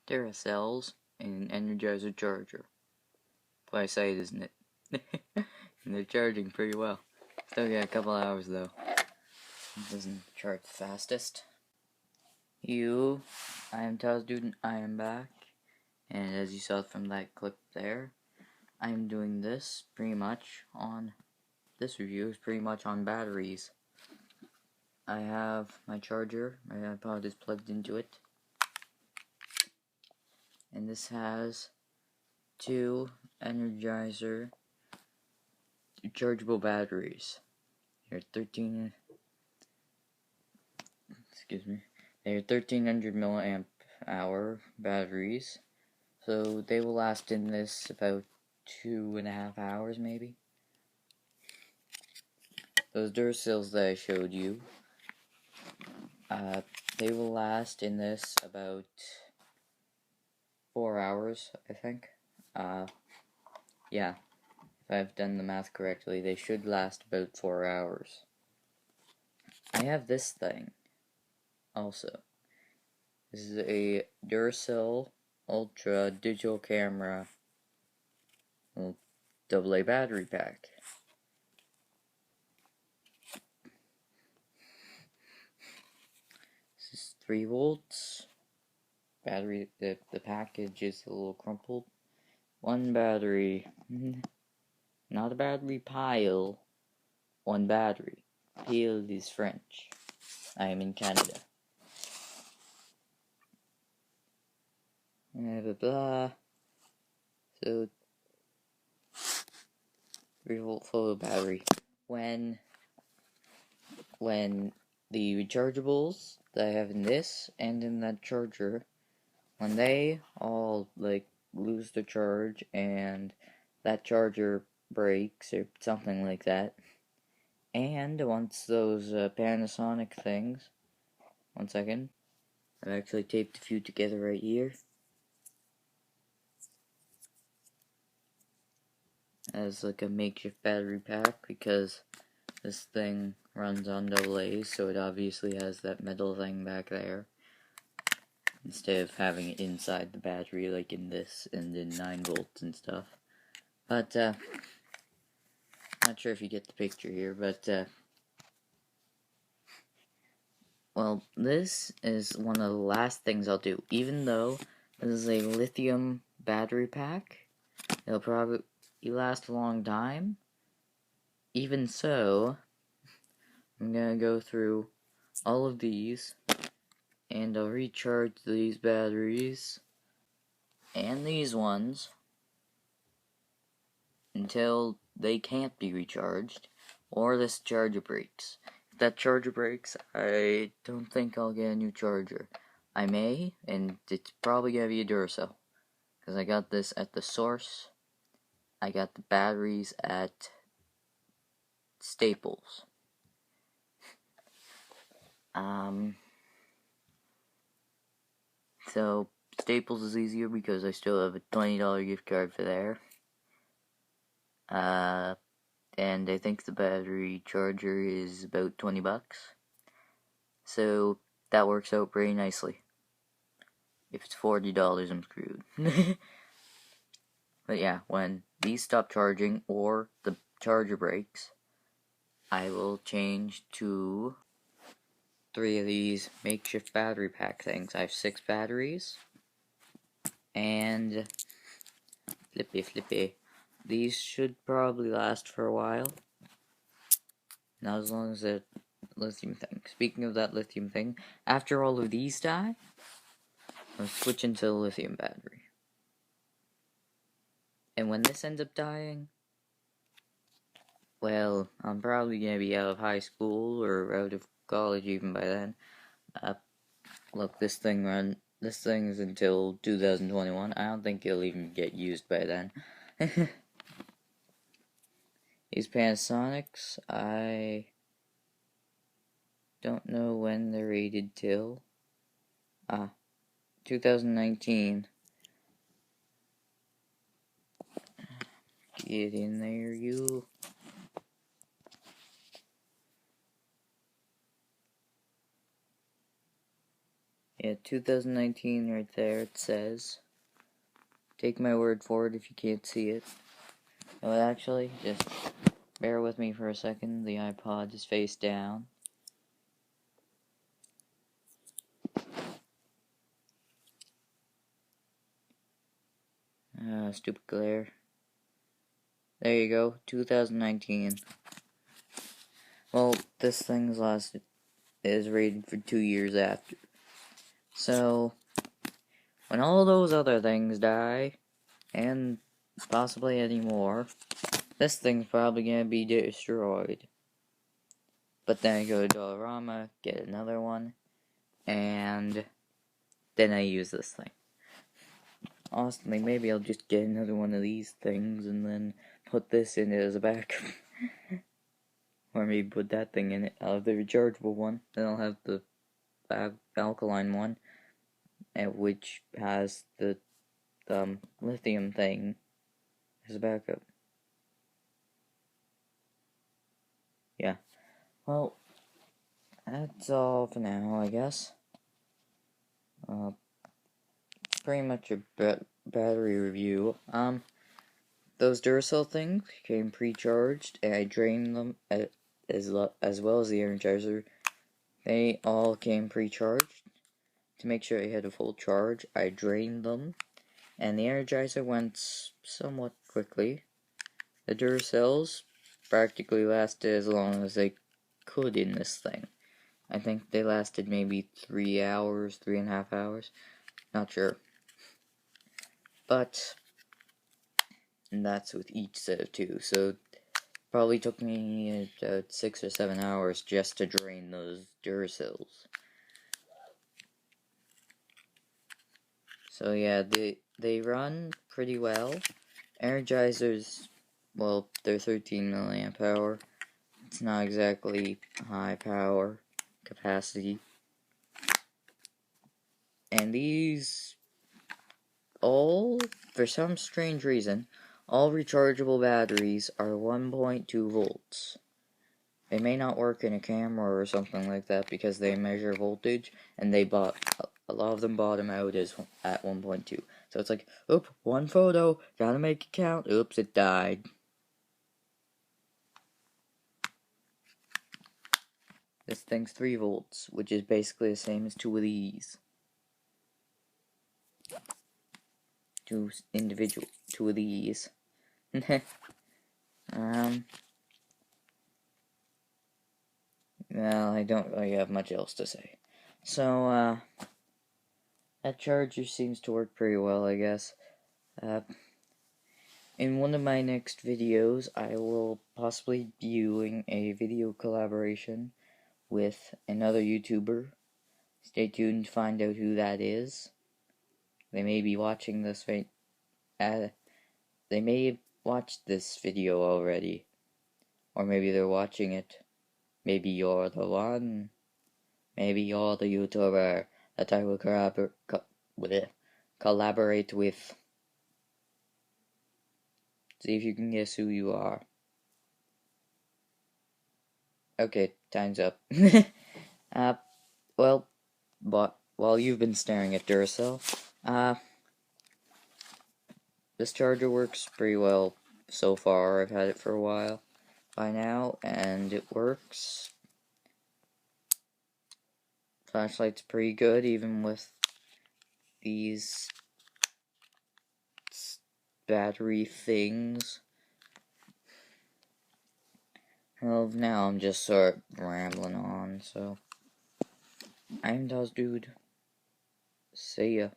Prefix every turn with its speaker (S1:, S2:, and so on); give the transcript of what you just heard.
S1: Duracells and an energizer charger. By sight, isn't it? And they're charging pretty well. Still got a couple hours though. It doesn't charge the fastest. I am Taz Student, I am back. And as you saw from that clip there, I am doing this review is pretty much on batteries. I have my charger, my iPod is plugged into it. And this has two Energizer rechargeable batteries. They're 1300 milliamp hour batteries. So they will last in this about 2.5 hours maybe. Those duracells that I showed you, they will last in this about 4 hours, I think. Yeah, if I've done the math correctly, they should last about 4 hours. I have this thing, also. This is a Duracell Ultra digital camera AA battery pack. This is 3 volts. Battery, the package is a little crumpled. One battery. Not a battery pile. One battery. Pile is French. I am in Canada. Blah blah blah. So 3-volt full battery. When the rechargeables that I have in this and in that charger, when they all lose the charge and that charger breaks or something like that, and once those Panasonic things, one second, I've actually taped a few together right here, as like a makeshift battery pack, because this thing runs on AA's, so it obviously has that metal thing back there, instead of having it inside the battery like in this and in 9 volts and stuff. But not sure if you get the picture here, but well, this is one of the last things I'll do. Even though this is a lithium battery pack, it'll probably last a long time. Even so, I'm gonna go through all of these, and I'll recharge these batteries and these ones until they can't be recharged, or this charger breaks. If that charger breaks, I don't think I'll get a new charger. I may, and it's probably gonna be a Duracell, because I got this at the source. I got the batteries at Staples. So Staples is easier because I still have a $20 gift card for there. And I think the battery charger is about $20. So that works out pretty nicely. If it's $40, I'm screwed. But yeah, when these stop charging or the charger breaks, I will change to 3 of these makeshift battery pack things. I have 6 batteries, and flippy. These should probably last for a while. Not as long as that lithium thing. Speaking of that lithium thing, after all of these die, I'm switching to the lithium battery. And when this ends up dying, well, I'm probably gonna be out of high school or out of college even by then. Look, this thing is until 2021. I don't think it'll even get used by then. These Panasonics, I don't know when they're rated till. 2019. Get in there, you. Yeah, 2019 right there, it says. Take my word for it if you can't see it. Oh, actually, just bear with me for a second. The iPod is face down. Stupid glare. There you go, 2019. Well, this thing's is rated for 2 years after. So, when all those other things die, and possibly any more, this thing's probably gonna be destroyed. But then I go to Dollarama, get another one, and then I use this thing. Honestly, maybe I'll just get another one of these things and then put this in it as a backup. Or maybe put that thing in it. I'll have the rechargeable one, then I'll have the alkaline one, which has the lithium thing as a backup. Yeah. Well, that's all for now, I guess. Pretty much a battery review. Those duracell things came pre-charged, and I drained them as well as the energizer. They all came pre-charged. To make sure I had a full charge, I drained them, and the energizer went somewhat quickly. The duracells practically lasted as long as they could in this thing. I think they lasted maybe 3 hours, 3.5 hours. Not sure. But that's with each set of 2. So probably took me 6 or 7 hours just to drain those duracells. So yeah, they run pretty well. Energizers, well, they're 13 milliamp hour. It's not exactly high power capacity. And these all, for some strange reason, all rechargeable batteries are 1.2 volts. They may not work in a camera or something like that because they measure voltage, and a lot of them bottom out at 1.2. So it's like, oop, one photo, gotta make it count. Oops, it died. This thing's 3 volts, which is basically the same as 2 of these. 2 individual, 2 of these. Well, I don't really have much else to say. So, that charger seems to work pretty well, I guess. In one of my next videos, I will possibly be doing a video collaboration with another YouTuber. Stay tuned to find out who that is. They may be watching this they may have watched this video already. Or maybe they're watching it. Maybe you're the one. Maybe you're the YouTuber that I will collaborate with. See if you can guess who you are. Okay, time's up. Well, but while you've been staring at Duracell, this charger works pretty well so far. I've had it for a while by now, and it works. Flashlight's pretty good, even with these battery things. Well, now I'm just sort of rambling on, so I'm DozDude. See ya.